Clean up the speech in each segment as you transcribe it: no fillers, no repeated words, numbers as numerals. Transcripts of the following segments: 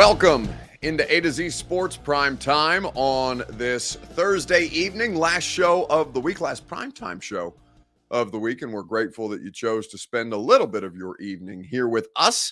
Welcome into A to Z Sports Prime Time on this Thursday evening, last show of the week, last primetime show of the week, and we're grateful that you chose to spend a little bit of your evening here with us.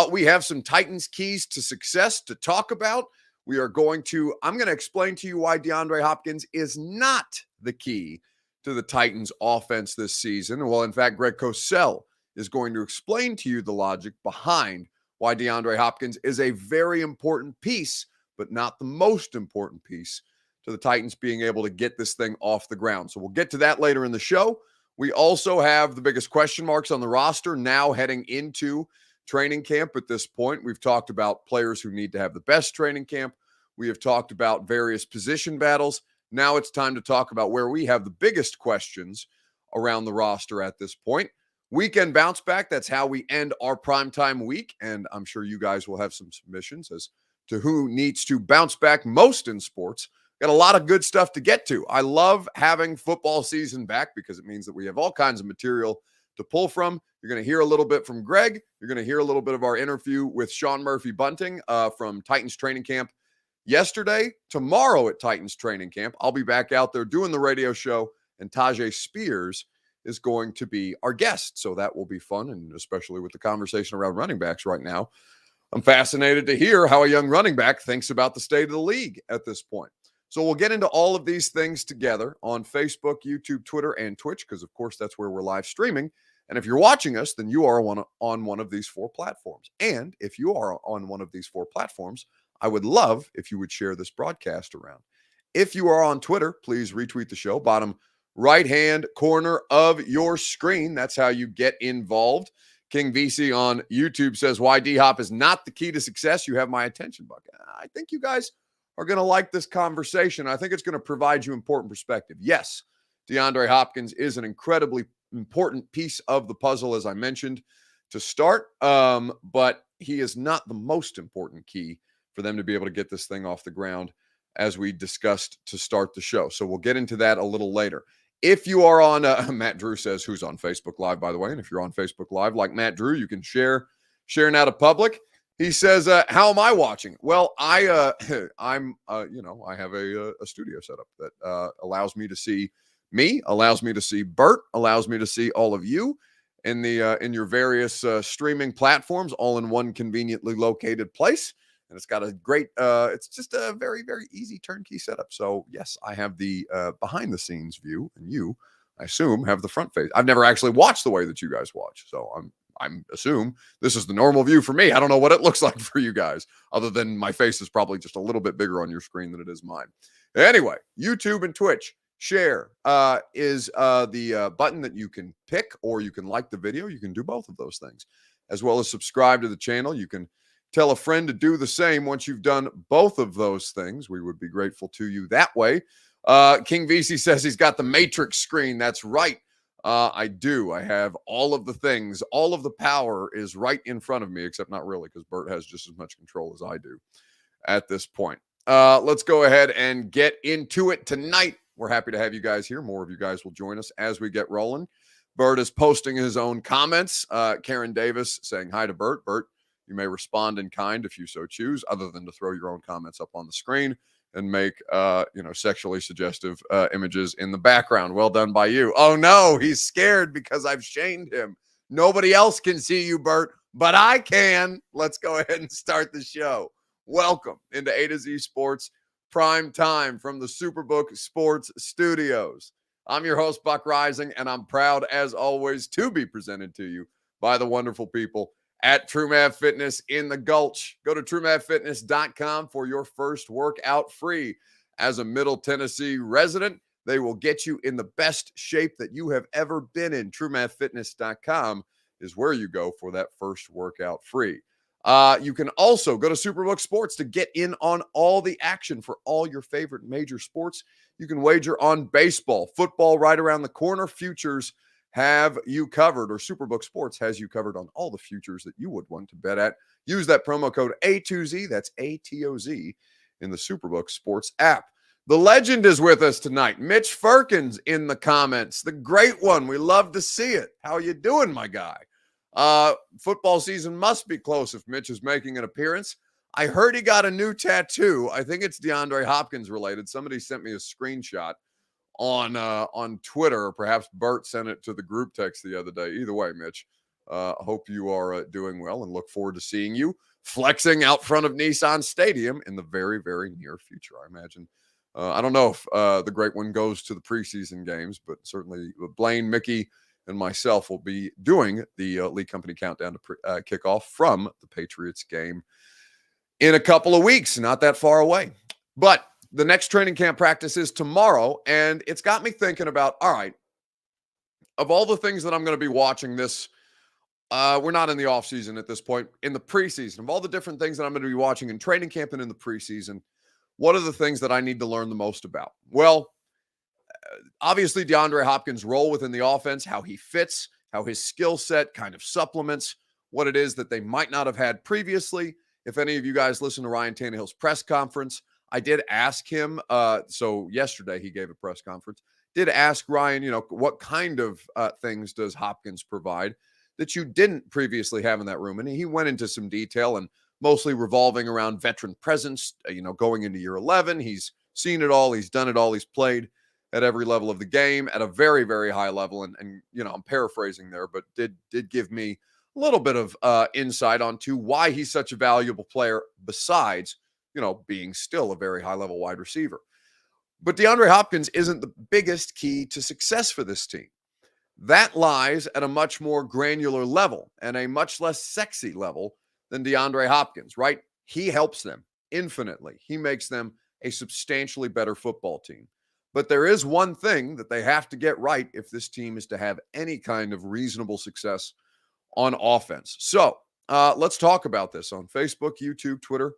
We have some Titans keys to success to talk about. I'm going to explain to you why DeAndre Hopkins is not the key to the Titans offense this season. Well, in fact, Greg Cosell is going to explain to you the logic behind why DeAndre Hopkins is a very important piece, but not the most important piece to the Titans being able to get this thing off the ground. So we'll get to that later in the show. We also have the biggest question marks on the roster now heading into training camp at this point. We've talked about players who need to have the best training camp. We have talked about various position battles. Now it's time to talk about where we have the biggest questions around the roster at this point. Weekend bounce back. That's how we end our primetime week. And I'm sure you guys will have some submissions as to who needs to bounce back most in sports. Got a lot of good stuff to get to. I love having football season back because it means that we have all kinds of material to pull from. You're going to hear a little bit from Greg. You're going to hear a little bit of our interview with Sean Murphy-Bunting from Titans training camp yesterday. Tomorrow at Titans training camp, I'll be back out there doing the radio show, and Tajay Spears is going to be our guest. So that will be fun, and especially with the conversation around running backs right now. I'm fascinated to hear how a young running back thinks about the state of the league at this point. So we'll get into all of these things together on Facebook, YouTube, Twitter, and Twitch, because, of course, that's where we're live streaming. And if you're watching us, then you are on one of these four platforms. And if you are on one of these four platforms, I would love if you would share this broadcast around. If you are on Twitter, please retweet the show, bottom right-hand corner of your screen. That's how you get involved. King VC on YouTube says, why D-Hop is not the key to success. You have my attention, Buck. I think you guys are going to like this conversation. I think it's going to provide you important perspective. Yes, DeAndre Hopkins is an incredibly important piece of the puzzle, as I mentioned, to start, but he is not the most important key for them to be able to get this thing off the ground, as we discussed to start the show. So we'll get into that a little later. If you are on, Matt Drew says, who's on Facebook Live, by the way, and if you're on Facebook Live like Matt Drew, you can share now to public. He says, how am I watching? Well, I have a studio setup that allows me to see me, allows me to see Bert, allows me to see all of you in your various streaming platforms, all in one conveniently located place. And it's got a great, it's just a very, very easy turnkey setup. So yes, I have the behind the scenes view, and you, I assume, have the front face. I've never actually watched the way that you guys watch. So I'm assume this is the normal view for me. I don't know what it looks like for you guys, other than my face is probably just a little bit bigger on your screen than it is mine. Anyway, YouTube and Twitch. Share is the button that you can pick, or you can like the video. You can do both of those things, as well as subscribe to the channel. You can tell a friend to do the same once you've done both of those things. We would be grateful to you that way. King VC says he's got the Matrix screen. That's right. I do. I have all of the things. All of the power is right in front of me, except not really, because Bert has just as much control as I do at this point. Let's go ahead and get into it tonight. We're happy to have you guys here. More of you guys will join us as we get rolling. Bert is posting his own comments. Karen Davis saying hi to Bert. Bert, you may respond in kind if you so choose, other than to throw your own comments up on the screen and make, sexually suggestive images in the background. Well done by you. Oh, no, he's scared because I've shamed him. Nobody else can see you, Bert, but I can. Let's go ahead and start the show. Welcome into A to Z Sports Prime Time from the Superbook Sports Studios. I'm your host, Buck Rising, and I'm proud, as always, to be presented to you by the wonderful people at TrueMav Fitness in the Gulch. Go to TrueMavFitness.com for your first workout free. As a Middle Tennessee resident, they will get you in the best shape that you have ever been in. TrueMavFitness.com is where you go for that first workout free. You can also go to Superbook Sports to get in on all the action for all your favorite major sports. You can wager on baseball, football right around the corner. Futures have you covered, or Superbook Sports has you covered on all the futures that you would want to bet at. Use that promo code A2Z, that's ATOZ, in the Superbook Sports app. The legend is with us tonight. Mitch Firkins in the comments. The great one. We love to see it. How you doing, my guy? Football season must be close if Mitch is making an appearance. I heard he got a new tattoo. I think it's DeAndre Hopkins related. Somebody sent me a screenshot on Twitter, or perhaps Bert sent it to the group text the other day. Either way, Mitch, hope you are doing well and look forward to seeing you flexing out front of Nissan Stadium in the very, very near future, I imagine. I don't know if the great one goes to the preseason games, but certainly Blaine, Mickey, and myself will be doing the League Company Countdown to kickoff from the Patriots game in a couple of weeks, not that far away. But the next training camp practice is tomorrow, and it's got me thinking about, all right, of all the things that I'm going to be watching this, we're not in the offseason at this point, in the preseason, of all the different things that I'm going to be watching in training camp and in the preseason, what are the things that I need to learn the most about? Well, obviously, DeAndre Hopkins' role within the offense, how he fits, how his skill set kind of supplements what it is that they might not have had previously. If any of you guys listen to Ryan Tannehill's press conference, I did ask him. So yesterday he gave a press conference. Did ask Ryan, what kind of things does Hopkins provide that you didn't previously have in that room? And he went into some detail and mostly revolving around veteran presence, going into year 11. He's seen it all. He's done it all. He's played at every level of the game at a very, very high level. And I'm paraphrasing there, but did give me a little bit of insight onto why he's such a valuable player besides, being still a very high level wide receiver. But DeAndre Hopkins isn't the biggest key to success for this team. That lies at a much more granular level and a much less sexy level than DeAndre Hopkins, right? He helps them infinitely. He makes them a substantially better football team. But there is one thing that they have to get right if this team is to have any kind of reasonable success on offense. So let's talk about this on Facebook, YouTube, Twitter,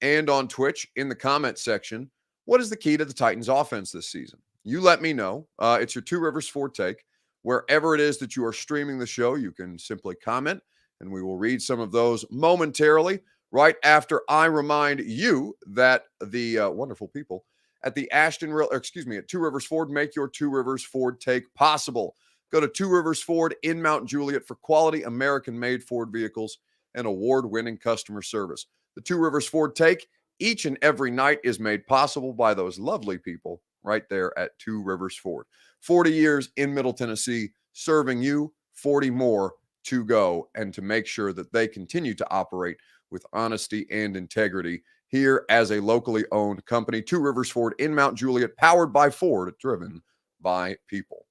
and on Twitch in the comment section. What is the key to the Titans offense this season? You let me know. It's your Two Rivers Ford take. Wherever it is that you are streaming the show, you can simply comment, and we will read some of those momentarily right after I remind you that the wonderful people at the at Two Rivers Ford make your Two Rivers Ford take possible. Go to Two Rivers Ford in Mount Juliet for quality American-made Ford vehicles and award-winning customer service. The Two Rivers Ford take each and every night is made possible by those lovely people right there at Two Rivers Ford. 40 years in Middle Tennessee, serving you, 40 more to go, and to make sure that they continue to operate with honesty and integrity here as a locally owned company. Two Rivers Ford in Mount Juliet, powered by Ford, driven by people.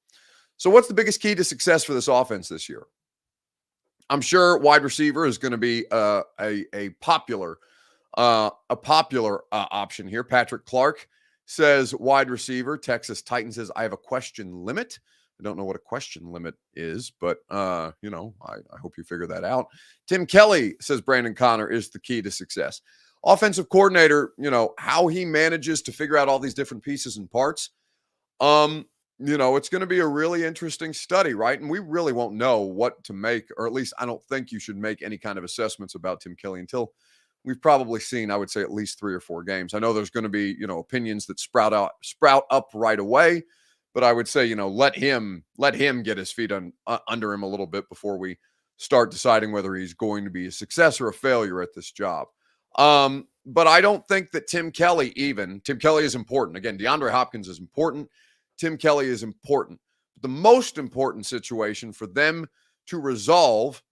So what's the biggest key to success for this offense this year? I'm sure wide receiver is going to be a popular option here. Patrick Clark says wide receiver. Texas Titans says, I have a question limit. I don't know what a question limit is, but, I hope you figure that out. Tim Kelly says Brandon Connor is the key to success. Offensive coordinator, how he manages to figure out all these different pieces and parts. It's going to be a really interesting study, right? And we really won't know what to make, or at least I don't think you should make any kind of assessments about Tim Kelly until we've probably seen, I would say, at least 3 or 4 games. I know there's going to be, opinions that sprout up right away, but I would say, let him get his feet under him a little bit before we start deciding whether he's going to be a success or a failure at this job. But I don't think that Tim Kelly is important. Again, DeAndre Hopkins is important. Tim Kelly is important. The most important situation for them to resolve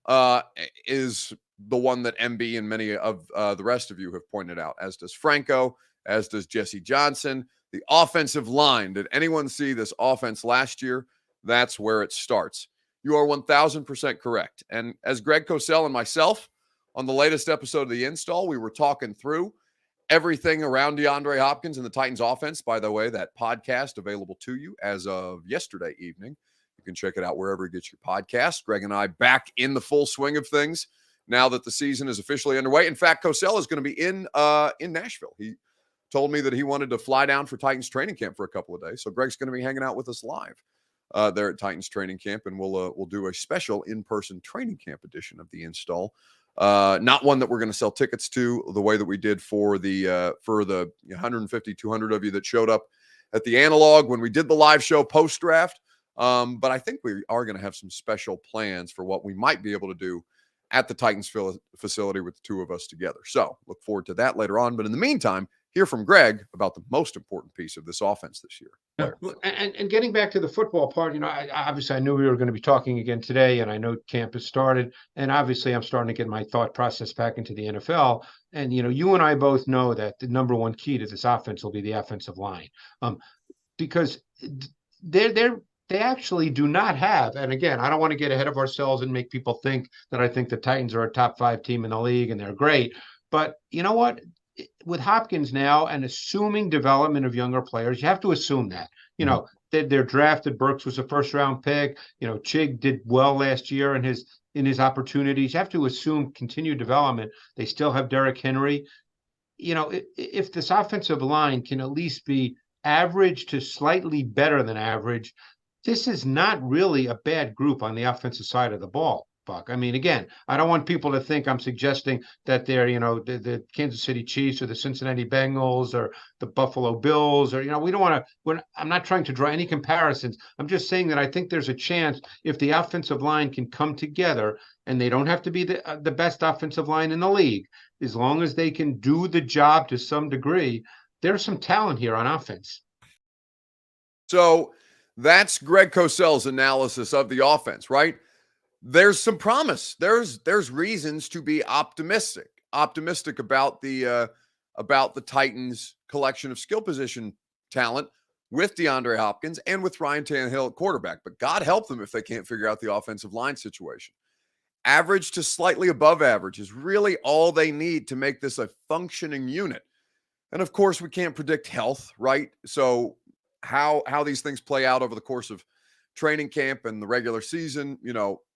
is the one that MB and many of the rest of you have pointed out, as does Franco, as does Jesse Johnson. The offensive line. Did anyone see this offense last year? That's where it starts. You are 1,000% correct. And as Greg Cosell and myself on the latest episode of The Install, we were talking through everything around DeAndre Hopkins and the Titans offense. By the way, that podcast available to you as of yesterday evening. You can check it out wherever you get your podcast. Greg and I back in the full swing of things now that the season is officially underway. In fact, Cosell is going to be in Nashville. He told me that he wanted to fly down for Titans training camp for a couple of days. So Greg's going to be hanging out with us live there at Titans training camp, and we'll do a special in-person training camp edition of The Install. Not one that we're going to sell tickets to the way that we did for the 150, 200 of you that showed up at the Analog when we did the live show post-draft. But I think we are going to have some special plans for what we might be able to do at the Titans facility with the two of us together. So look forward to that later on. But in the meantime, hear from Greg about the most important piece of this offense this year. And getting back to the football part, obviously I knew we were going to be talking again today, and I know camp has started, and obviously I'm starting to get my thought process back into the NFL. And you and I both know that the number one key to this offense will be the offensive line, because they actually do not have. And again, I don't want to get ahead of ourselves and make people think that I think the Titans are a top 5 team in the league and they're great. But you know what? With Hopkins now and assuming development of younger players, you have to assume that, they're drafted. Burks was a first-round pick. Chig did well last year in his opportunities. You have to assume continued development. They still have Derrick Henry. If this offensive line can at least be average to slightly better than average, this is not really a bad group on the offensive side of the ball, Buck. I mean, again, I don't want people to think I'm suggesting that they're, the Kansas City Chiefs or the Cincinnati Bengals or the Buffalo Bills, or, we don't want to, I'm not trying to draw any comparisons. I'm just saying that I think there's a chance if the offensive line can come together, and they don't have to be the best offensive line in the league, as long as they can do the job to some degree, there's some talent here on offense. So that's Greg Cosell's analysis of the offense, right? There's some promise. There's reasons to be optimistic about the Titans' collection of skill position talent with DeAndre Hopkins and with Ryan Tannehill at quarterback. But God help them if they can't figure out the offensive line situation. Average to slightly above average is really all they need to make this a functioning unit. And of course, we can't predict health, right? So how these things play out over the course of training camp and the regular season,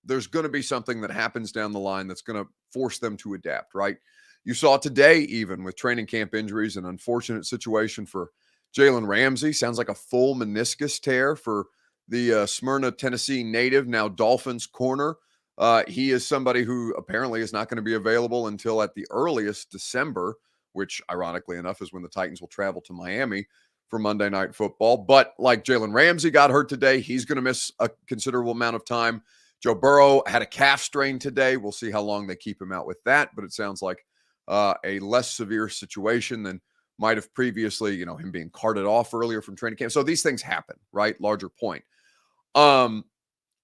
there's going to be something that happens down the line that's going to force them to adapt, right? You saw today, even with training camp injuries, an unfortunate situation for Jalen Ramsey. Sounds like a full meniscus tear for the Smyrna, Tennessee native, now Dolphins corner. He is somebody who apparently is not going to be available until at the earliest December, which ironically enough is when the Titans will travel to Miami for Monday Night Football. But like Jalen Ramsey got hurt today, he's going to miss a considerable amount of time. Joe Burrow had a calf strain today. We'll see how long they keep him out with that, but it sounds like a less severe situation than might have previously, him being carted off earlier from training camp. So these things happen, right? Larger point. So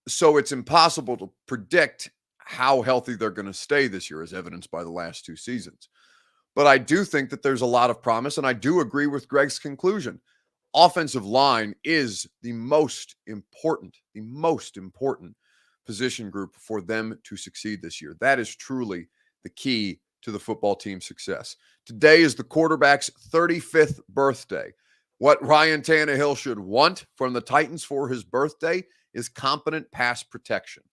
it's impossible to predict how healthy they're going to stay this year, as evidenced by the last 2 seasons. But I do think that there's a lot of promise, and I do agree with Greg's conclusion. Offensive line is the most important position group for them to succeed this year. That is truly the key to the football team's success. Today is the quarterback's 35th birthday. What Ryan Tannehill should want from the Titans for his birthday is competent pass protection.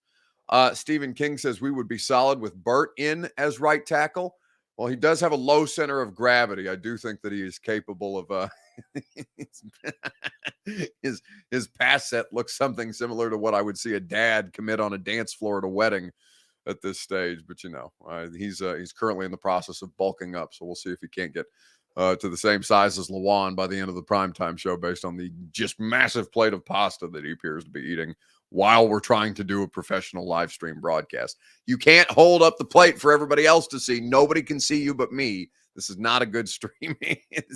Stephen King says we would be solid with Burt in as right tackle. Well, he does have a low center of gravity. I do think that he is capable of his pass set looks something similar to what I would see a dad commit on a dance floor at a wedding at this stage. But he's currently in the process of bulking up, so we'll see if he can't get to the same size as Lawan by the end of the primetime show, based on the just massive plate of pasta that he appears to be eating while we're trying to do a professional live stream broadcast. You can't hold up the plate for everybody else to see. Nobody can see you but me. This is not a good streaming. It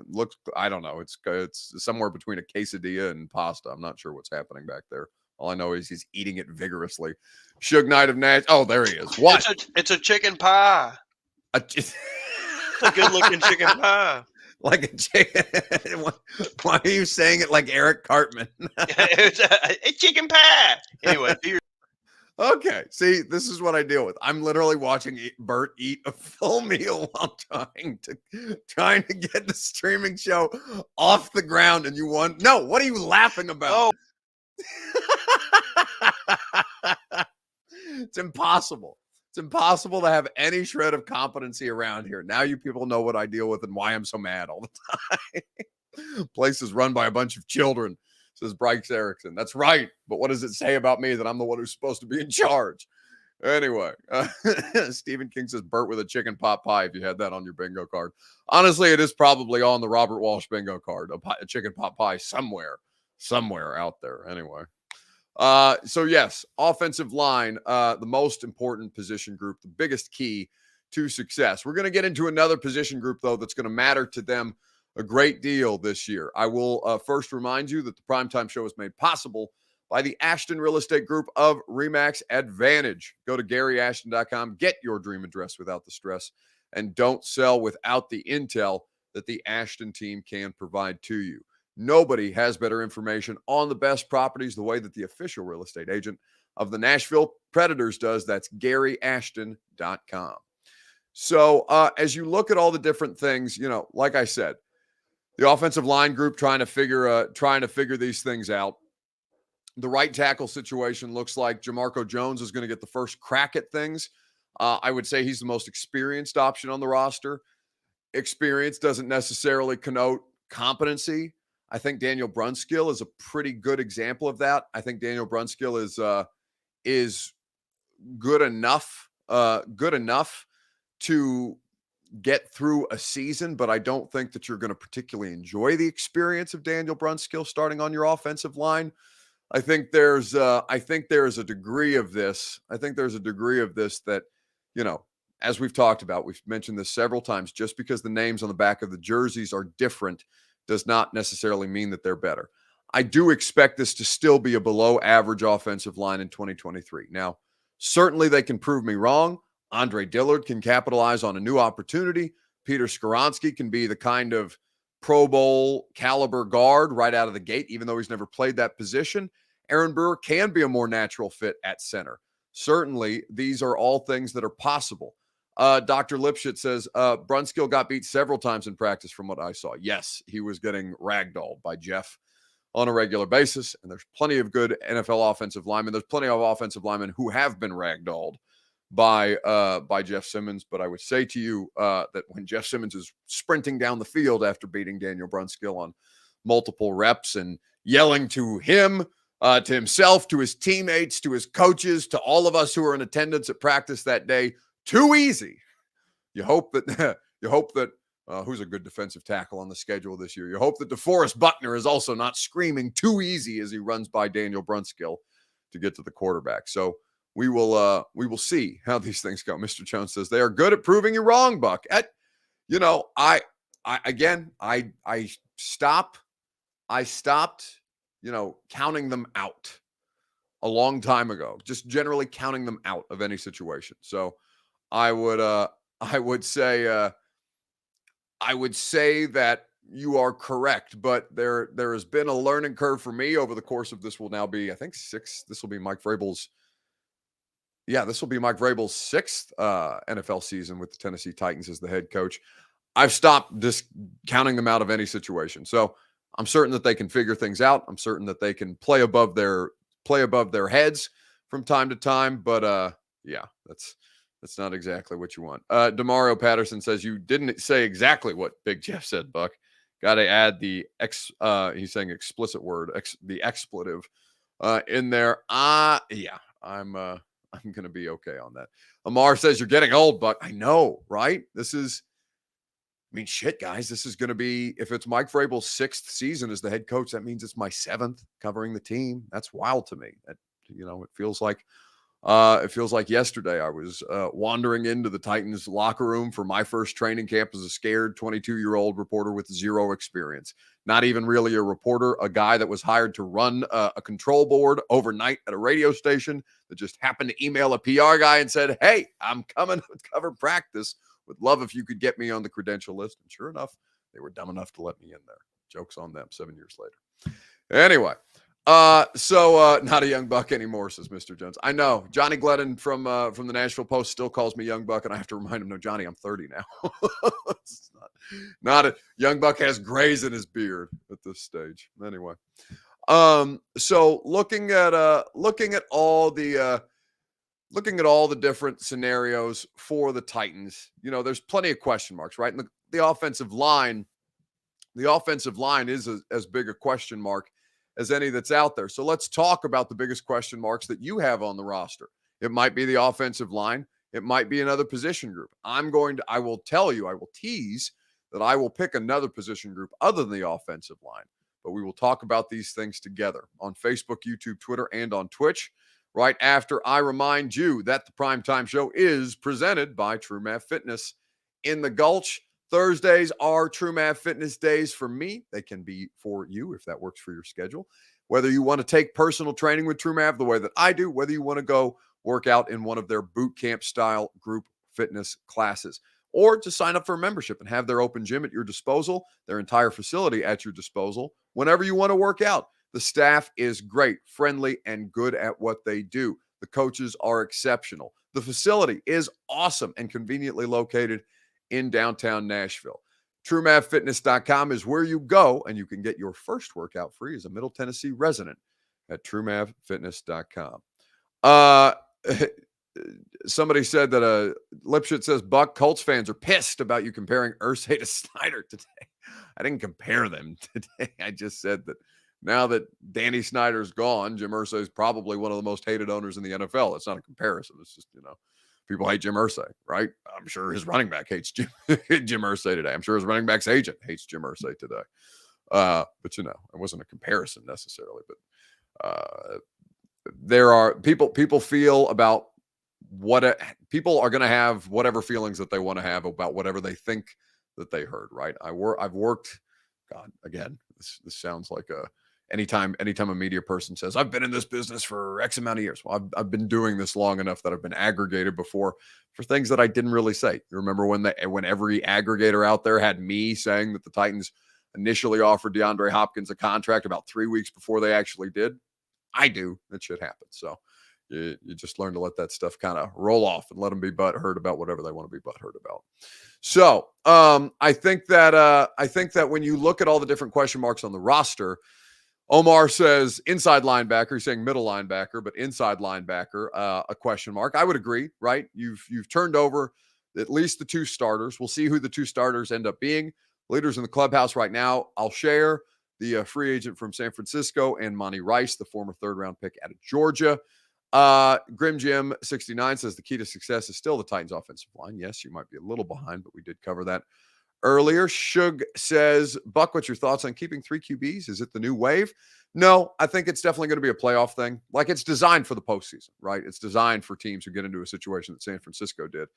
looks, I don't know. It's somewhere between a quesadilla and pasta. I'm not sure what's happening back there. All I know is he's eating it vigorously. Suge Knight of Nash. Oh, there he is. What? It's a chicken pie. A good-looking chicken pie. Like a chicken. Why are you saying it like Eric Cartman? It's a chicken pie. Anyway. Okay. See, this is what I deal with. I'm literally watching Bert eat a full meal while trying to get the streaming show off the ground. And no, what are you laughing about? Oh. It's impossible. It's impossible to have any shred of competency around here. Now you people know what I deal with and why I'm so mad all the time. Place is run by a bunch of children, says Bryce Erickson. That's right. But what does it say about me that I'm the one who's supposed to be in charge? Anyway, Stephen King says Burt with a chicken pot pie if you had that on your bingo card. Honestly, it is probably on the Robert Walsh bingo card, a chicken pot pie somewhere out there. Anyway. So yes, offensive line, the most important position group, the biggest key to success. We're going to get into another position group, though, that's going to matter to them a great deal this year. I will first remind you that the Primetime Show is made possible by the Ashton Real Estate Group of RE/MAX Advantage. Go to GaryAshton.com, get your dream address without the stress, and don't sell without the intel that the Ashton team can provide to you. Nobody has better information on the best properties the way that the official real estate agent of the Nashville Predators does. That's GaryAshton.com. So as you look at all the different things, like I said, the offensive line group trying to figure these things out. The right tackle situation looks like Jamarco Jones is going to get the first crack at things. I would say he's the most experienced option on the roster. Experience doesn't necessarily connote competency. I think Daniel Brunskill is a pretty good example of that. I think Daniel Brunskill is good enough to get through a season, but I don't think that you're going to particularly enjoy the experience of Daniel Brunskill starting on your offensive line. I think there's a degree of this. I think there's a degree of this that, as we've talked about, we've mentioned this several times, just because the names on the back of the jerseys are different does not necessarily mean that they're better. I do expect this to still be a below average offensive line in 2023. Now, certainly they can prove me wrong. Andre Dillard can capitalize on a new opportunity. Peter Skoronski can be the kind of Pro Bowl caliber guard right out of the gate, even though he's never played that position. Aaron Brewer can be a more natural fit at center. Certainly, these are all things that are possible. Dr. Lipschitz says, Brunskill got beat several times in practice from what I saw. Yes, he was getting ragdolled by Jeff on a regular basis, and there's plenty of good NFL offensive linemen. There's plenty of offensive linemen who have been ragdolled by Jeff Simmons. But I would say to you that when Jeff Simmons is sprinting down the field after beating Daniel Brunskill on multiple reps and yelling to him, to himself, to his teammates, to his coaches, to all of us who were in attendance at practice that day, too easy. You hope that who's a good defensive tackle on the schedule this year? You hope that DeForest Buckner is also not screaming too easy as he runs by Daniel Brunskill to get to the quarterback. So we will see how these things go. Mr. Jones says they are good at proving you wrong, Buck. I stopped, counting them out a long time ago, just generally counting them out of any situation. So I would say that you are correct, but there has been a learning curve for me over the course of this will now be, I think, this will be Mike Vrabel's sixth NFL season with the Tennessee Titans as the head coach. I've stopped just counting them out of any situation. So I'm certain that they can figure things out. I'm certain that they can play above their heads from time to time. But that's not exactly what you want. Demario Patterson says you didn't say exactly what Big Jeff said, Buck. Got to add the he's saying explicit word, the expletive in there. I'm going to be okay on that. Amar says you're getting old, Buck. I know, right? Shit, guys, this is going to be, if it's Mike Vrabel's sixth season as the head coach, that means it's my seventh covering the team. That's wild to me. It feels like yesterday I was wandering into the Titans locker room for my first training camp as a scared 22-year-old reporter with zero experience. Not even really a reporter, a guy that was hired to run a control board overnight at a radio station that just happened to email a PR guy and said, "Hey, I'm coming to cover practice. Would love if you could get me on the credential list." And sure enough, they were dumb enough to let me in there. Joke's on them 7 years later. Anyway. So not a young buck anymore, says Mr. Jones. I know Johnny Glennon from the Nashville Post still calls me young buck, and I have to remind him, no, Johnny, I'm 30 now. It's not a young buck has grays in his beard at this stage. Anyway, so looking at all the different scenarios for the Titans, there's plenty of question marks, right? And the offensive line is as big a question mark as any that's out there. So let's talk about the biggest question marks that you have on the roster. It might be the offensive line. It might be another position group. I will tease that I will pick another position group other than the offensive line but we will talk about these things together on Facebook, YouTube, Twitter, and on Twitch. Right after I remind you that the Primetime Show is presented by True Math Fitness in the Gulch. Thursdays are True Math Fitness days for me. They can be for you if that works for your schedule. Whether you want to take personal training with True Math the way that I do, whether you want to go work out in one of their boot camp style group fitness classes, or to sign up for a membership and have their open gym at your disposal, their entire facility at your disposal, whenever you want to work out. The staff is great, friendly, and good at what they do. The coaches are exceptional. The facility is awesome and conveniently located in downtown Nashville. TrueMathFitness.com is where you go, and you can get your first workout free as a Middle Tennessee resident at TrueMathFitness.com. Somebody said that Lipschitz says, Buck, Colts fans are pissed about you comparing Irsay to Snyder today. I didn't compare them today. I just said that now that Danny Snyder's gone, Jim Irsay is probably one of the most hated owners in the NFL. It's not a comparison. It's just, people hate Jim Irsay, right? I'm sure his running back hates Jim Irsay today. I'm sure his running back's agent hates Jim Irsay today. But, it wasn't a comparison necessarily. But there are people feel about people are going to have whatever feelings that they want to have about whatever they think that they heard, right? I've worked, God, again, this sounds like anytime a media person says, I've been in this business for X amount of years. Well, I've been doing this long enough that I've been aggregated before for things that I didn't really say. You remember when every aggregator out there had me saying that the Titans initially offered DeAndre Hopkins a contract about 3 weeks before they actually did? I do. That shit happens. So you just learn to let that stuff kind of roll off and let them be butthurt about whatever they want to be butthurt about. So I think that when you look at all the different question marks on the roster, Omar says inside linebacker. He's saying middle linebacker, but inside linebacker, a question mark. I would agree, right? You've turned over at least the two starters. We'll see who the two starters end up being. Leaders in the clubhouse right now, Alshire, the free agent from San Francisco, and Monty Rice, the former third-round pick out of Georgia. Grim Jim 69 says the key to success is still the Titans offensive line. Yes, you might be a little behind, but we did cover that earlier. Shug says, Buck, what's your thoughts on keeping 3 QBs? Is it the new wave? No, I think it's definitely going to be a playoff thing. Like, it's designed for the postseason, right? It's designed for teams who get into a situation that San Francisco did,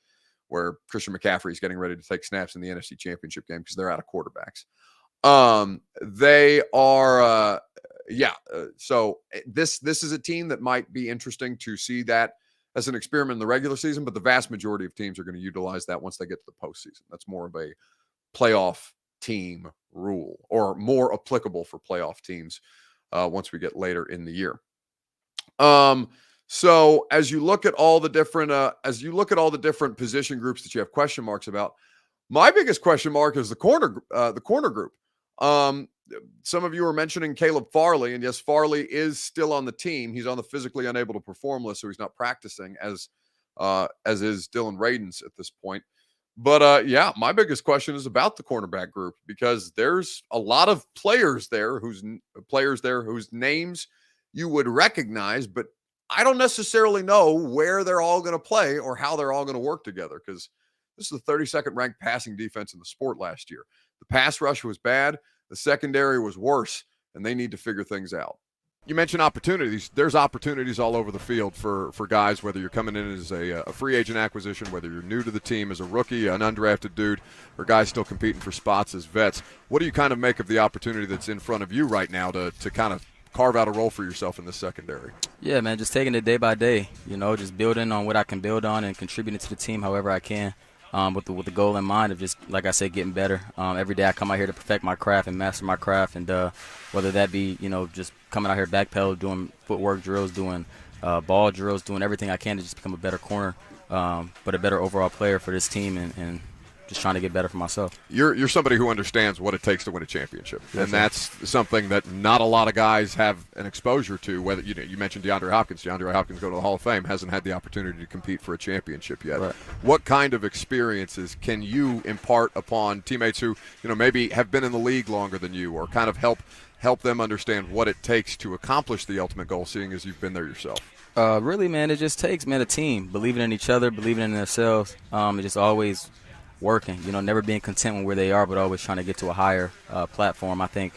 where Christian McCaffrey is getting ready to take snaps in the NFC Championship game because they're out of quarterbacks. They are, so this is a team that might be interesting to see that as an experiment in the regular season, but the vast majority of teams are going to utilize that once they get to the postseason. That's more of a playoff team rule, or more applicable for playoff teams once we get later in the year. So as you look at all the different position groups that you have question marks about, my biggest question mark is the corner group. Some of you were mentioning Caleb Farley, and yes, Farley is still on the team. He's on the physically unable to perform list, so he's not practicing as is Dylan Radins at this point. But my biggest question is about the cornerback group, because there's a lot of players there whose names you would recognize, but I don't necessarily know where they're all going to play or how they're all going to work together, because this is the 32nd ranked passing defense in the sport last year. The pass rush was bad. The secondary was worse, and they need to figure things out. You mentioned opportunities. There's opportunities all over the field for guys, whether you're coming in as a free agent acquisition, whether you're new to the team as a rookie, an undrafted dude, or guys still competing for spots as vets. What do you kind of make of the opportunity that's in front of you right now to kind of carve out a role for yourself in the secondary? Yeah, man, just taking it day by day, just building on what I can build on and contributing to the team however I can. With the goal in mind of just, like I said, getting better. Every day I come out here to perfect my craft and master my craft, and whether that be, just coming out here backpedal, doing footwork drills, doing ball drills, doing everything I can to just become a better corner, but a better overall player for this team, and just trying to get better for myself. You're somebody who understands what it takes to win a championship, and that's something that not a lot of guys have an exposure to. Whether you mentioned DeAndre Hopkins going to the Hall of Fame, hasn't had the opportunity to compete for a championship yet. Right. What kind of experiences can you impart upon teammates who maybe have been in the league longer than you, or kind of help them understand what it takes to accomplish the ultimate goal, seeing as you've been there yourself? Really, man, it just takes, a team, believing in each other, believing in themselves, and just always working, never being content with where they are, but always trying to get to a higher platform. I think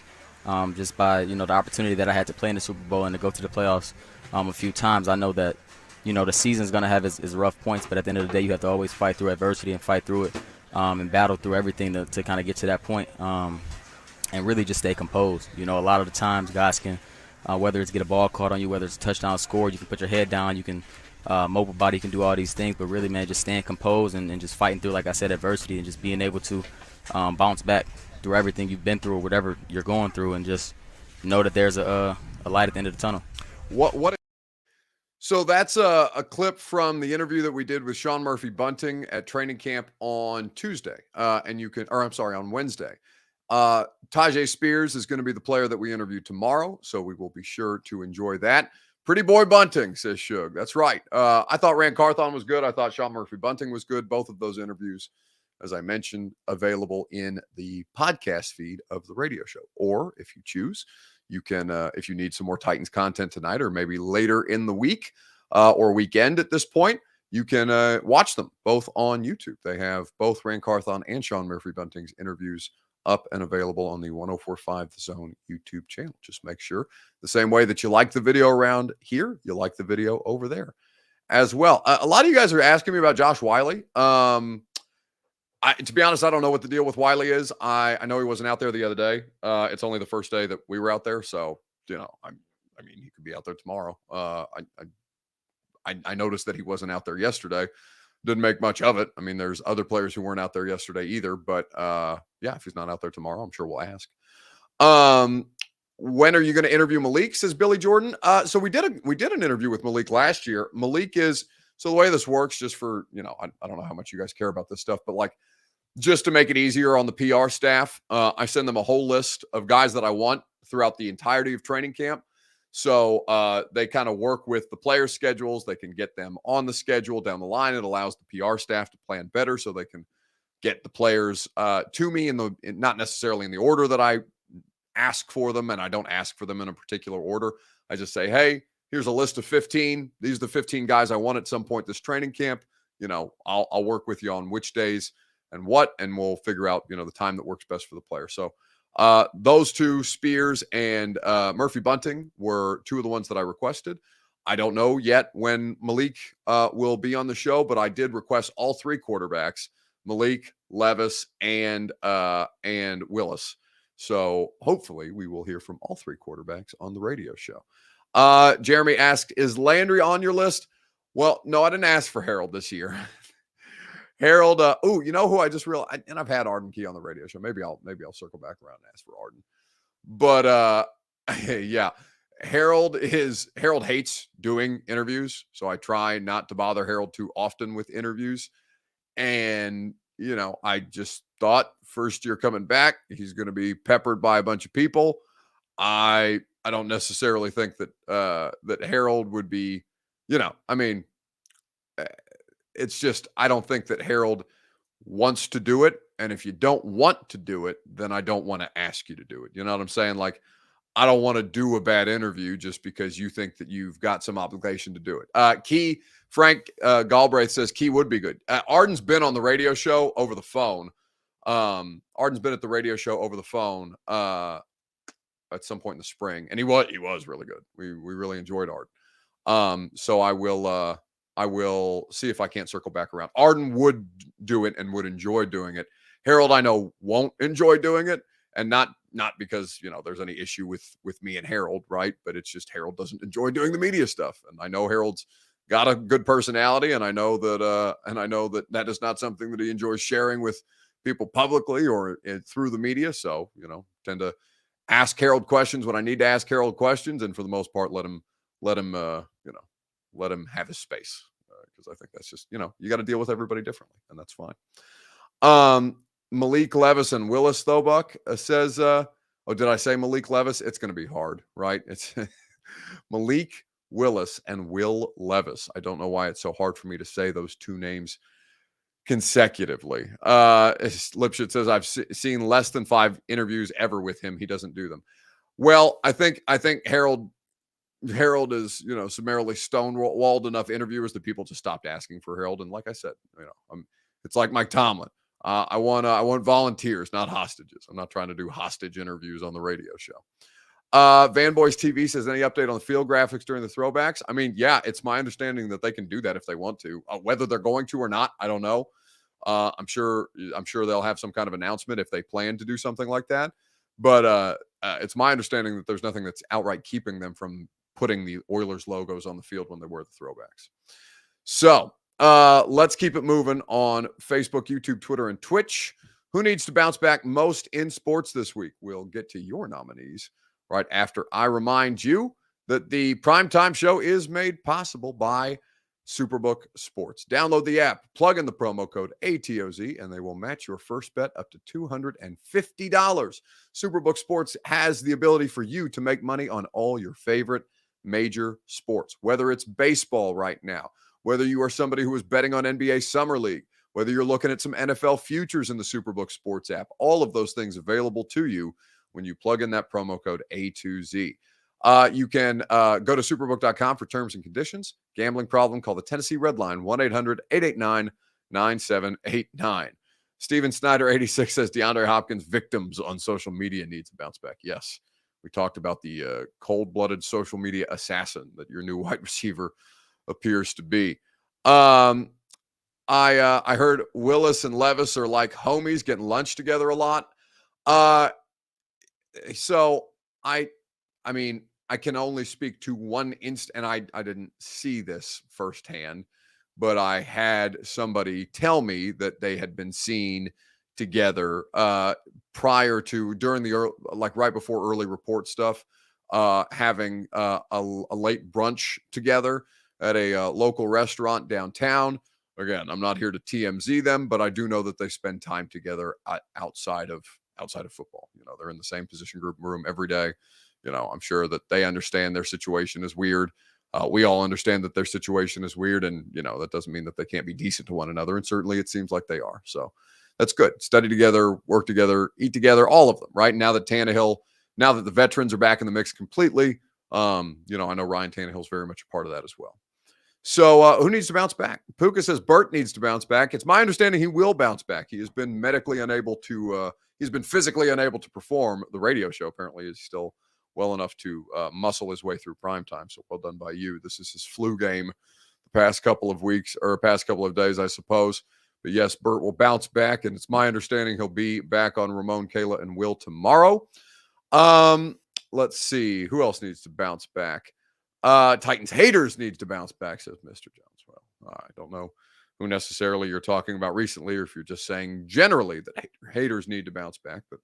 just by, the opportunity that I had to play in the Super Bowl and to go to the playoffs a few times. I know that, the season's going to have its rough points, but at the end of the day, you have to always fight through adversity and fight through it and battle through everything to kind of get to that point and really just stay composed. A lot of the times guys can, whether it's get a ball caught on you, whether it's a touchdown scored, you can put your head down, you can mobile body, you can do all these things, but really, man, just staying composed and just fighting through, like I said, adversity and just being able to bounce back through everything you've been through or whatever you're going through and just know that there's a light at the end of the tunnel. So that's a clip from the interview that we did with Sean Murphy-Bunting at training camp on Tuesday. On Wednesday. Tyjae Spears is going to be the player that we interview tomorrow, so we will be sure to enjoy that. Pretty boy Bunting, says Shug. That's right. I thought Rand Carthon was good. I thought Sean Murphy-Bunting was good. Both of those interviews, as I mentioned, available in the podcast feed of the radio show. Or if you choose, you can, if you need some more Titans content tonight or maybe later in the week or weekend at this point, you can watch them both on YouTube. They have both Rand Carthon and Sean Murphy-Bunting's interviews up and available on the 104.5 The Zone YouTube channel. Just make sure the same way that you like the video around here, you like the video over there as well. A lot of you guys are asking me about Josh Wiley. To be honest, I don't know what the deal with Wiley is. I know he wasn't out there the other day. It's only the first day that we were out there. So, I mean, he could be out there tomorrow. I noticed that he wasn't out there yesterday. Didn't make much of it. I mean, there's other players who weren't out there yesterday either. But yeah, if he's not out there tomorrow, I'm sure we'll ask. When are you going to interview Malik? Says Billy Jordan. So we did an interview with Malik last year. Malik is, so the way this works, just for, I don't know how much you guys care about this stuff, but like just to make it easier on the PR staff, I send them a whole list of guys that I want throughout the entirety of training camp. So they kind of work with the player schedules. They can get them on the schedule down the line. It allows the PR staff to plan better so they can get the players to me not necessarily in the order that I ask for them. And I don't ask for them in a particular order. I just say, hey, here's a list of 15. These are the 15 guys I want at some point this training camp. I'll work with you on which days and what, and we'll figure out, the time that works best for the player. So those two, Spears and Murphy-Bunting, were two of the ones that I requested. I don't know yet when Malik will be on the show, but I did request all three quarterbacks, Malik, Levis, and Willis. So hopefully we will hear from all three quarterbacks on the radio show. Jeremy asked, is Landry on your list? Well, no, I didn't ask for Harold this year. Harold, you know who I just realized, and I've had Arden Key on the radio show. Maybe I'll circle back around and ask for Arden. But yeah, Harold hates doing interviews, so I try not to bother Harold too often with interviews. And I just thought first year coming back, he's going to be peppered by a bunch of people. I don't necessarily think that that Harold would be, it's just, I don't think that Harold wants to do it. And if you don't want to do it, then I don't want to ask you to do it. You know what I'm saying? Like, I don't want to do a bad interview just because you think that you've got some obligation to do it. Key, Frank Galbraith says Key would be good. Arden's been on the radio show over the phone. Arden's been at the radio show over the phone at some point in the spring, and he was really good. We really enjoyed Arden. So I will see if I can't circle back around. Arden would do it and would enjoy doing it. Harold, I know, won't enjoy doing it, and not because there's any issue with me and Harold, right? But it's just Harold doesn't enjoy doing the media stuff, and I know Harold's got a good personality, and I know that that is not something that he enjoys sharing with people publicly or through the media. So tend to ask Harold questions when I need to ask Harold questions, and for the most part, let him have his space, because I think that's just, you got to deal with everybody differently, and that's fine. Malik Levis and Willis, though, Buck says, did I say Malik Levis? It's going to be hard, right? It's Malik Willis and Will Levis. I don't know why it's so hard for me to say those two names consecutively. Lipschitz says, I've seen less than 5 interviews ever with him. He doesn't do them. Well, I think Harold is, summarily stonewalled enough interviewers that people just stopped asking for Harold. And like I said, it's like Mike Tomlin. I want volunteers, not hostages. I'm not trying to do hostage interviews on the radio show. Van Boys TV says, any update on the field graphics during the throwbacks? I mean, yeah, it's my understanding that they can do that if they want to. Whether they're going to or not, I don't know. I'm sure they'll have some kind of announcement if they plan to do something like that. But it's my understanding that there's nothing that's outright keeping them from putting the Oilers logos on the field when they wear the throwbacks. So let's keep it moving on Facebook, YouTube, Twitter, and Twitch. Who needs to bounce back most in sports this week? We'll get to your nominees right after I remind you that the Primetime Show is made possible by Superbook Sports. Download the app, plug in the promo code ATOZ, and they will match your first bet up to $250. Superbook Sports has the ability for you to make money on all your favorite major sports, whether it's baseball right now, whether you are somebody who is betting on NBA Summer League, whether you're looking at some NFL futures in the Superbook Sports app, all of those things available to you when you plug in that promo code A2Z. You can go to superbook.com for terms and conditions. Gambling problem, call the Tennessee Red Line, 1-800-889-9789. Steven Snyder, 86, says DeAndre Hopkins victims on social media needs to bounce back. Yes, we talked about the cold-blooded social media assassin that your new wide receiver appears to be. I heard Willis and Levis are like homies, getting lunch together a lot. So I mean, I can only speak to one and I didn't see this firsthand, but I had somebody tell me that they had been seen together prior to, right before early report stuff, having a late brunch together at a local restaurant downtown. Again, I'm not here to TMZ them, but I do know that they spend time together outside of football. You know, they're in the same position group room every day. You know, I'm sure that they understand their situation is weird. We all understand that their situation is weird, and you know that doesn't mean that they can't be decent to one another. And certainly, it seems like they are. So that's good. Study together, work together, eat together, all of them. Right now that the veterans are back in the mix completely. I know Ryan Tannehill's very much a part of that as well. So who needs to bounce back? Puka says Bert needs to bounce back. It's my understanding he will bounce back. He has been he's been physically unable to perform. The radio show apparently is still well enough to muscle his way through primetime. So well done by you. This is his flu game the past couple of weeks or past couple of days, I suppose. But yes, Bert will bounce back, and it's my understanding he'll be back on Ramon, Kayla, and Will tomorrow. Let's see. Who else needs to bounce back? Titans haters needs to bounce back, says Mr. Jones. Well, I don't know who necessarily you're talking about recently, or if you're just saying generally that haters need to bounce back, but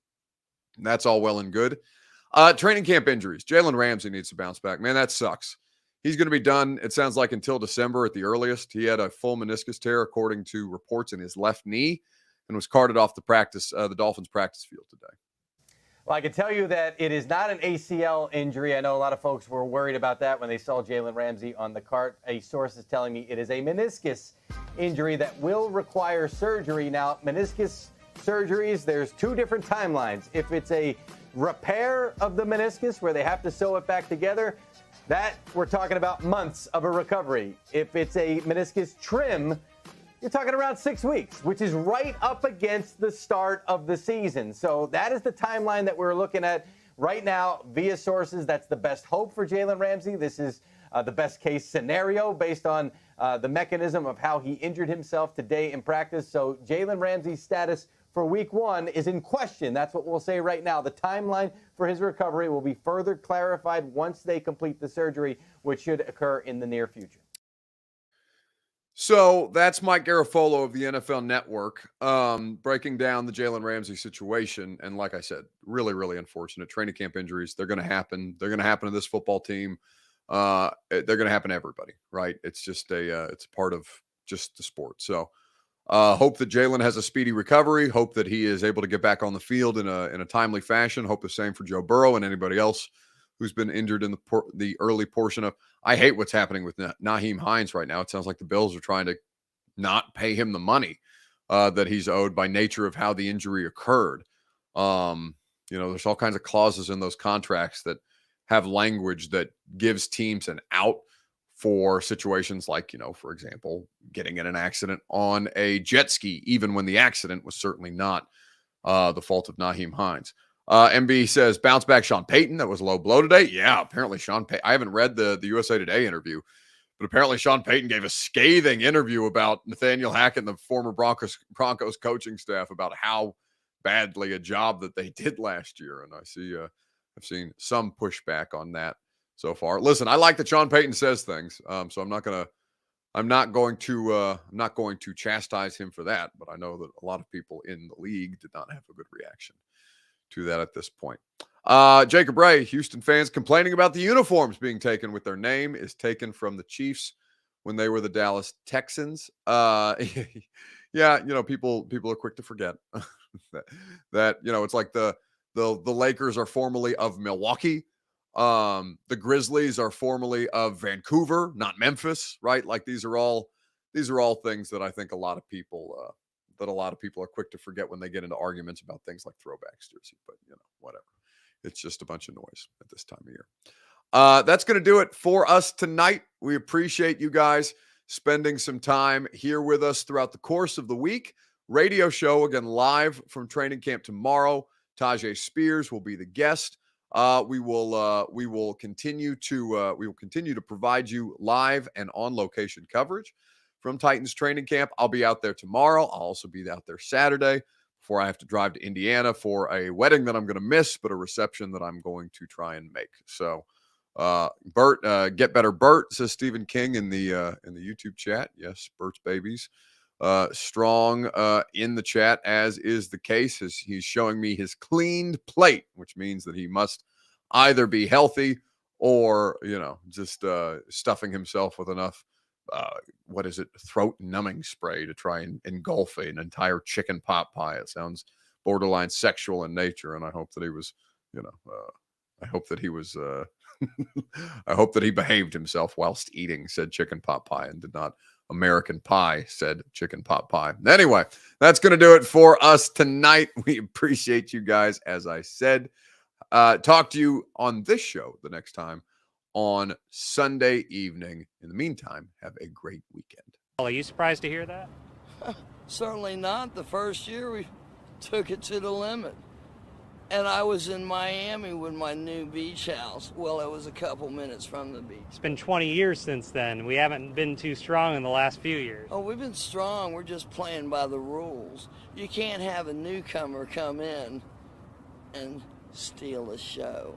that's all well and good. Training camp injuries. Jalen Ramsey needs to bounce back. Man, that sucks. He's going to be done, it sounds like, until December at the earliest. He had a full meniscus tear, according to reports, in his left knee, and was carted off the Dolphins practice field today. Well, I can tell you that it is not an ACL injury. I know a lot of folks were worried about that when they saw Jalen Ramsey on the cart. A source is telling me it is a meniscus injury that will require surgery. Now, meniscus surgeries, there's two different timelines. If it's a repair of the meniscus where they have to sew it back together, that we're talking about months of a recovery. If it's a meniscus trim, you're talking around 6 weeks, which is right up against the start of the season. So that is the timeline that we're looking at right now via sources. That's the best hope for Jalen Ramsey. This is the best case scenario based on the mechanism of how he injured himself today in practice. So Jalen Ramsey's status for week 1 is in question. That's what we'll say right now. The timeline for his recovery will be further clarified once they complete the surgery, which should occur in the near future. So that's Mike Garafolo of the NFL Network breaking down the Jalen Ramsey situation. And like I said, really, really unfortunate. Training camp injuries, they're going to happen. They're going to happen to this football team. They're going to happen to everybody, right? It's just it's a part of just the sport. So hope that Jalen has a speedy recovery. Hope that he is able to get back on the field in a timely fashion. Hope the same for Joe Burrow and anybody else who's been injured in the early portion of. I hate what's happening with Nyheim Hines right now. It sounds like the Bills are trying to not pay him the money that he's owed by nature of how the injury occurred. There's all kinds of clauses in those contracts that have language that gives teams an out for situations like, for example, getting in an accident on a jet ski, even when the accident was certainly not the fault of Nyheim Hines. MB says, bounce back Sean Payton. That was a low blow today. Yeah, apparently Sean Payton. I haven't read the USA Today interview, but apparently Sean Payton gave a scathing interview about Nathaniel Hackett and the former Broncos coaching staff about how badly a job that they did last year. And I've seen some pushback on that so far. Listen, I like that Sean Payton says things, so I'm not going to chastise him for that. But I know that a lot of people in the league did not have a good reaction to that at this point. Jacob Ray, Houston fans complaining about the uniforms being taken with their name is taken from the Chiefs when they were the Dallas Texans. Yeah, people are quick to forget that it's like the Lakers are formerly of Milwaukee. The Grizzlies are formerly of Vancouver, not Memphis, right? Like these are all things that I think a lot of people are quick to forget when they get into arguments about things like throwbacks jersey, but whatever. It's just a bunch of noise at this time of year. That's going to do it for us tonight. We appreciate you guys spending some time here with us throughout the course of the week. Radio show again live from training camp tomorrow. Tajay Spears will be the guest. We will continue to provide you live and on location coverage from Titans training camp. I'll be out there tomorrow. I'll also be out there Saturday before I have to drive to Indiana for a wedding that I'm going to miss, but a reception that I'm going to try and make. So, Bert, get better, Bert, says Stephen King in the YouTube chat. Yes, Bert's babies. Strong in the chat, as is the case, as he's showing me his cleaned plate, which means that he must either be healthy or, just stuffing himself with enough, throat numbing spray to try and engulf an entire chicken pot pie. It sounds borderline sexual in nature. And I hope that he was, I hope that he behaved himself whilst eating said chicken pot pie and did not American Pie said chicken pot pie. Anyway, that's going to do it for us tonight. We appreciate you guys, as I said. Talk to you on this show the next time on Sunday evening. In the meantime, have a great weekend. Are you surprised to hear that? Certainly not. The first year we took it to the limit. And I was in Miami with my new beach house. Well, it was a couple minutes from the beach. It's been 20 years since then. We haven't been too strong in the last few years. Oh, we've been strong. We're just playing by the rules. You can't have a newcomer come in and steal the show.